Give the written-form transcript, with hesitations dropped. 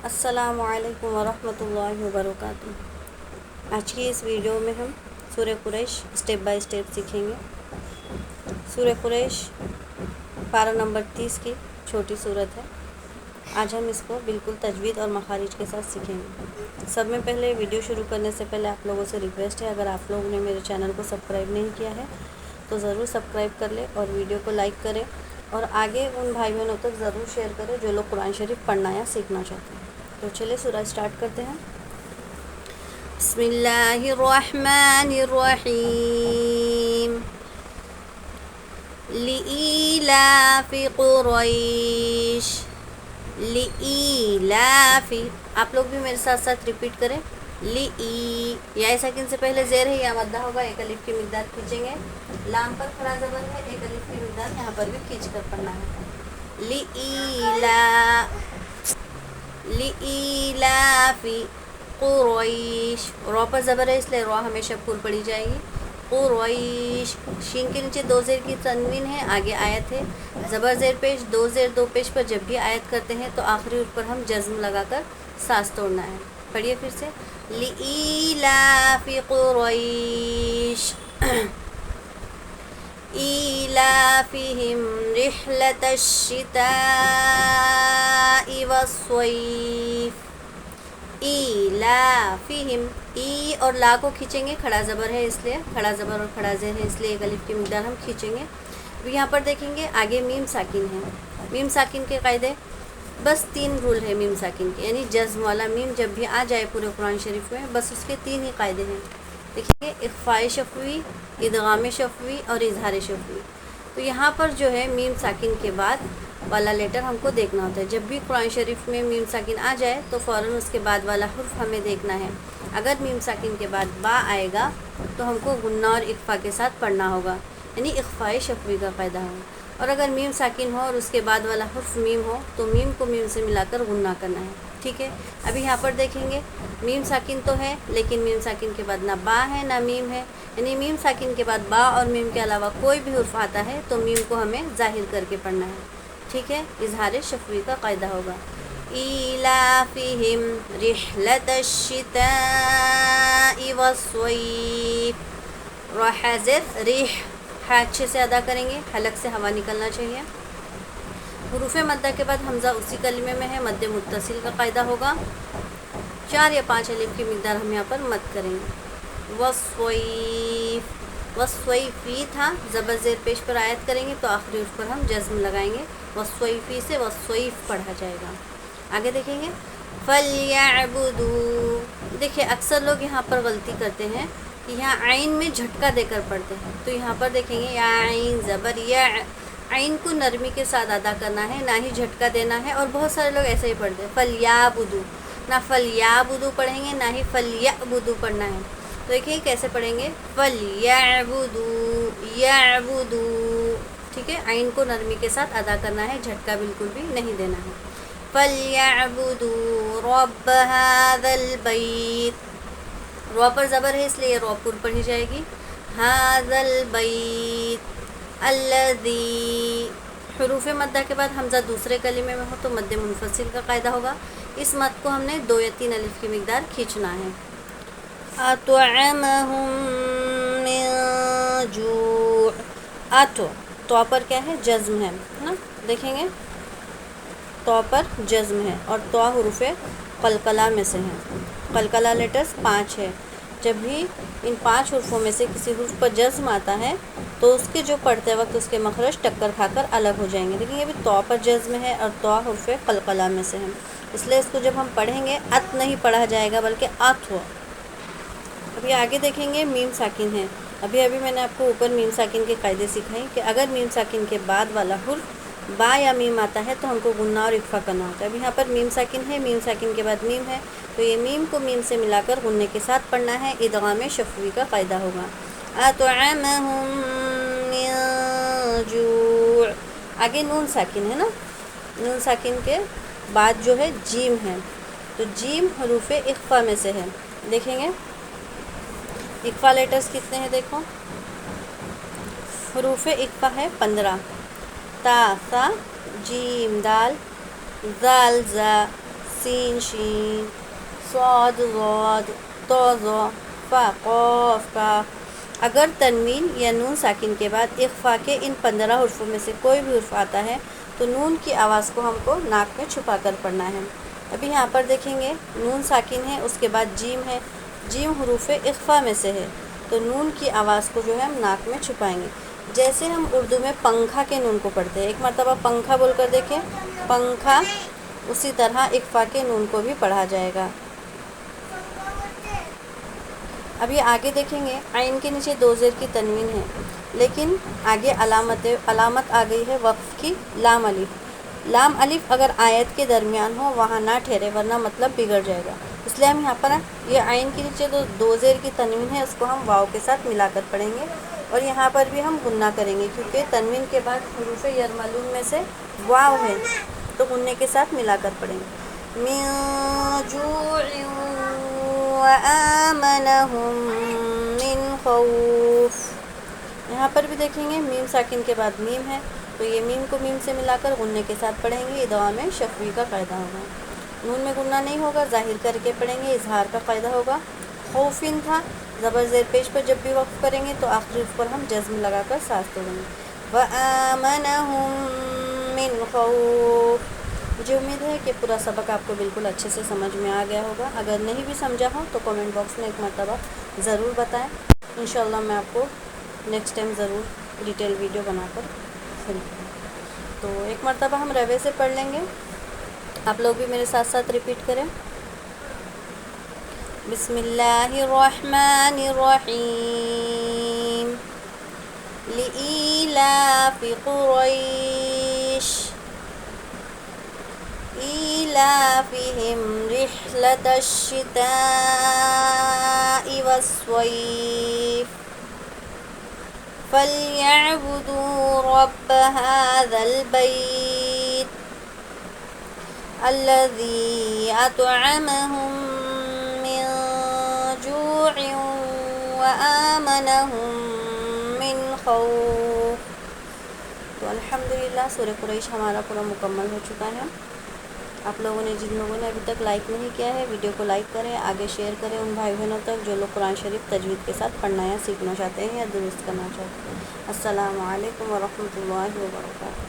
السلام علیکم ورحمۃ اللہ وبرکاتہ۔ آج کی اس ویڈیو میں ہم سورہ قریش اسٹیپ بائی اسٹیپ سیکھیں گے۔ سورہ قریش پارہ نمبر 30 کی چھوٹی صورت ہے۔ آج ہم اس کو بالکل تجوید اور مخارج کے ساتھ سیکھیں گے۔ سب میں پہلے ویڈیو شروع کرنے سے پہلے آپ لوگوں سے ریکویسٹ ہے، اگر آپ لوگوں نے میرے چینل کو سبسکرائب نہیں کیا ہے تو ضرور سبسکرائب کر لیں اور ویڈیو کو لائک کریں، اور آگے ان بھائی بہنوں تک ضرور شیئر کریں جو لوگ قرآن شریف پڑھنا یا سیکھنا چاہتے ہیں۔ تو چلے سورہ اسٹارٹ کرتے ہیں۔ بسم اللہ الرحمن الرحیم۔ لإیلاف قریش، لإیلاف، آپ لوگ بھی میرے ساتھ ساتھ ریپیٹ کریں۔ لئی، یا ساکن سے پہلے زیر ہے یا مدہ ہوگا، ایک الف کی مقدار کھینچیں گے۔ لام پر کھڑا زبر ہے، ایک الف کی مقدار یہاں پر بھی کھینچ کر پڑھنا ہے۔ لإیلاف قریش، رو پر زبر ہے اس لیے رو ہمیشہ پھول پڑی جائے گی۔ قریش، شین کے نیچے دو زیر کی تنوین ہے، آگے آیت ہے، زبر زیر پیش، دو زیر دو پیش پر جب بھی آیت کرتے ہیں تو آخری حرف پر ہم جزم لگا کر سانس توڑنا ہے۔ پڑھیے پھر سے، لإیلاف قریش ایلافہم رحلۃ الشتاء والصیف۔ ایلافہم، ای اور لا کو کھینچیں گے، کھڑا زبر ہے اس لیے، کھڑا زبر اور کھڑا زیر ہے اس لیے ایک الف کی مقدار ہم کھینچیں گے۔ اب یہاں پر دیکھیں گے آگے میم ساکن ہے۔ میم ساکن کے قاعدے بس 3 رول ہے میم ساکن کے، یعنی جزم والا میم جب بھی آ جائے پورے قرآن شریف میں بس اس کے 3 ہی قاعدے ہیں۔ دیکھیں گے، اخفاء شفوی، ادغام شفوی اور اظہار شفوی۔ تو یہاں پر جو ہے میم ساکن کے بعد والا لیٹر ہم کو دیکھنا ہوتا ہے۔ جب بھی قرآن شریف میں میم ساکن آ جائے تو فوراً اس کے بعد والا حرف ہمیں دیکھنا ہے۔ اگر میم ساکن کے بعد با آئے گا تو ہم کو غنہ اور اخفاء کے ساتھ پڑھنا ہوگا، یعنی اخفاء شفوی کا قاعدہ ہوگا۔ اور اگر میم ساکن ہو اور اس کے بعد والا حرف میم ہو تو میم کو میم سے ملا کر غنہ کرنا ہے، ٹھیک ہے۔ ابھی یہاں پر دیکھیں گے میم ساکن تو ہے لیکن میم ساکن کے بعد نہ با ہے نہ میم ہے، یعنی میم ساکن کے بعد با اور میم کے علاوہ کوئی بھی حرف آتا ہے تو میم کو ہمیں ظاہر کر کے پڑھنا ہے، ٹھیک ہے۔ اظہار شفوی کا قاعدہ ہوگا، ایلافہم رحلۃ الشتاء والصیف۔ را حاضر، ریح، ہا اچھے سے ادا کریں گے، حلق سے ہوا نکلنا چاہیے۔ حروف مدہ کے بعد حمزہ اسی کلمے میں ہے، مد متصل کا قاعدہ ہوگا، 4 یا 5 الف کی مقدار ہم یہاں پر مد کریں گے۔ والصیف، والصیفی تھا، زبر زیر پیش پر آیت کریں گے تو آخری حرف پر ہم جزم لگائیں گے، والصیفی سے والصیف پڑھا جائے گا۔ آگے دیکھیں گے، فلیعبدوا، دیکھیں اکثر لوگ یہاں پر غلطی کرتے ہیں کہ یہاں عین میں جھٹکا دے کر پڑھتے ہیں، تو یہاں پر دیکھیں گے یا عین زبر یا، عین کو نرمی کے ساتھ ادا کرنا ہے، نہ ہی جھٹکا دینا ہے، اور بہت سارے لوگ ایسے ہی پڑھتے ہیں فلیعبدوا، نہ فلیعبدوا پڑھیں گے نہ ہی فلیعبدوا پڑھنا ہے۔ تو دیکھیں کیسے پڑھیں گے، فلیعبدوا، یعبدوا، ٹھیک ہے، عین کو نرمی کے ساتھ ادا کرنا ہے، جھٹکا بالکل بھی نہیں دینا ہے۔ فلیعبدوا رب ھذا البیت، رو پر زبر ہے اس لیے رو پر پڑھی جائے گی، ھذا البیت الذی، حروف مدہ کے بعد حمزہ دوسرے کلمے میں ہو تو مد منفصل کا قاعدہ ہوگا، اس مد کو ہم نے 2 یا 3 الف کی مقدار کھینچنا ہے۔ اطعمہم من جوع، تو پر کیا ہے، جزم ہے نا، دیکھیں گے تو پر جزم ہے اور تو حروف قلقلہ میں سے ہیں۔ قلقلہ لیٹرز 5 ہے، جب بھی ان 5 حرفوں میں سے کسی حرف پر جزم آتا ہے تو اس کے جو پڑھتے وقت اس کے مخرج ٹکر کھا کر الگ ہو جائیں گے۔ لیکن یہ بھی تو پر جزم ہے اور تو حرف قلقلہ میں سے ہیں، اس لیے اس کو جب ہم پڑھیں گے ات نہیں پڑھا جائے گا بلکہ آت ہو۔ ابھی آگے دیکھیں گے میم ساکن ہے۔ ابھی میں نے آپ کو اوپر میم ساکن کے قاعدے سکھائیں کہ اگر میم ساکن کے بعد والا حرف با یا میم آتا ہے تو ہم کو غنہ اور اخفاء کرنا ہوتا ہے۔ اب یہاں پر میم ساکن ہے، میم ساکن کے بعد میم ہے تو یہ میم کو میم سے ملا کر غنے کے ساتھ پڑھنا ہے، ادغام شفوی کا قاعدہ ہوگا۔ اطعمہم من جوع، آگے نون ساکن ہے نا، نون ساکن کے بعد جو ہے جیم ہے، تو جیم حروف اخفاء میں سے ہے۔ دیکھیں گے اخفاء لیٹرز کتنے ہیں، دیکھو حروف اخفاء ہے 15، تا ثا جیم دال ذال زا سین شین، صاد ضاد، تو ضا، فا قاف کاف۔ اگر تنوین یا نون ساکن کے بعد اخفا کے ان 15 حرفوں میں سے کوئی بھی حرف آتا ہے تو نون کی آواز کو ہم کو ناک میں چھپا کر پڑھنا ہے۔ ابھی یہاں پر دیکھیں گے نون ساکن ہے، اس کے بعد جیم ہے، جیم حروف اخفا میں سے ہے، تو نون کی آواز کو جو ہے ہم ناک میں چھپائیں گے۔ جیسے ہم اردو میں پنکھا کے نون کو پڑھتے ہیں، ایک مرتبہ پنکھا بول کر دیکھیں، پنکھا، اسی طرح اخفا کے نون کو بھی پڑھا جائے گا۔ اب یہ آگے دیکھیں گے عین کے نیچے 2 زیر کی تنوین ہے، لیکن آگے علامت آ گئی ہے وقف کی، لام الف۔ لام الف اگر آیت کے درمیان ہو وہاں نہ ٹھہرے، ورنہ مطلب بگڑ جائے گا، اس لیے ہم یہاں پر یہ عین کے نیچے 2 زیر کی تنوین ہے، اس کو ہم واو کے ساتھ ملا کر پڑھیں گے، اور یہاں پر بھی ہم غنہ کریں گے کیونکہ تنوین کے بعد حروف یرملون میں سے واو ہے، تو غنے کے ساتھ ملا کر پڑھیں گے۔ من جوع وآمنهم من خوف۔ یہاں پر بھی دیکھیں گے میم ساکن کے بعد میم ہے، تو یہ میم کو میم سے ملا کر غنے کے ساتھ پڑھیں گے، ادغام شفوی کا قاعدہ ہوگا۔ نون میں غنہ نہیں ہوگا، ظاہر کر کے پڑھیں گے، اظہار کا قاعدہ ہوگا۔ خوفن تھا، زبر زیر پیش پر جب بھی وقف کریں گے تو آخری حرف پر ہم جزم لگا کر سانس توڑیں گے۔ وآمنهم من خوف۔ مجھے امید ہے کہ پورا سبق آپ کو بالکل اچھے سے سمجھ میں آ گیا ہوگا، اگر نہیں بھی سمجھا ہو تو کامنٹ باکس میں ایک مرتبہ ضرور بتائیں، انشاءاللہ میں آپ کو نیکسٹ ٹائم ضرور ڈیٹیل ویڈیو بنا کر دوں۔ تو ایک مرتبہ ہم روے سے پڑھ لیں گے، آپ لوگ بھی میرے ساتھ ساتھ ریپیٹ کریں۔ بسم اللہ الرحمن الرحیم، لإیلاف قریش إيلافهم رحلة الشتاء والصيف فليعبدوا رب هذا البيت الذي أطعمهم من جوع وآمنهم من خوف۔ تو الحمدللہ سورہ قریش ہمارا پورا مکمل ہو چکا ہے۔ آپ لوگوں نے، جن لوگوں نے ابھی تک لائک نہیں کیا ہے، ویڈیو کو لائک کریں، آگے شیئر کریں ان بھائی بہنوں تک جو لوگ قرآن شریف تجوید کے ساتھ پڑھنا یا سیکھنا چاہتے ہیں یا درست کرنا چاہتے ہیں۔ السلام علیکم ورحمۃ اللہ وبرکاتہ۔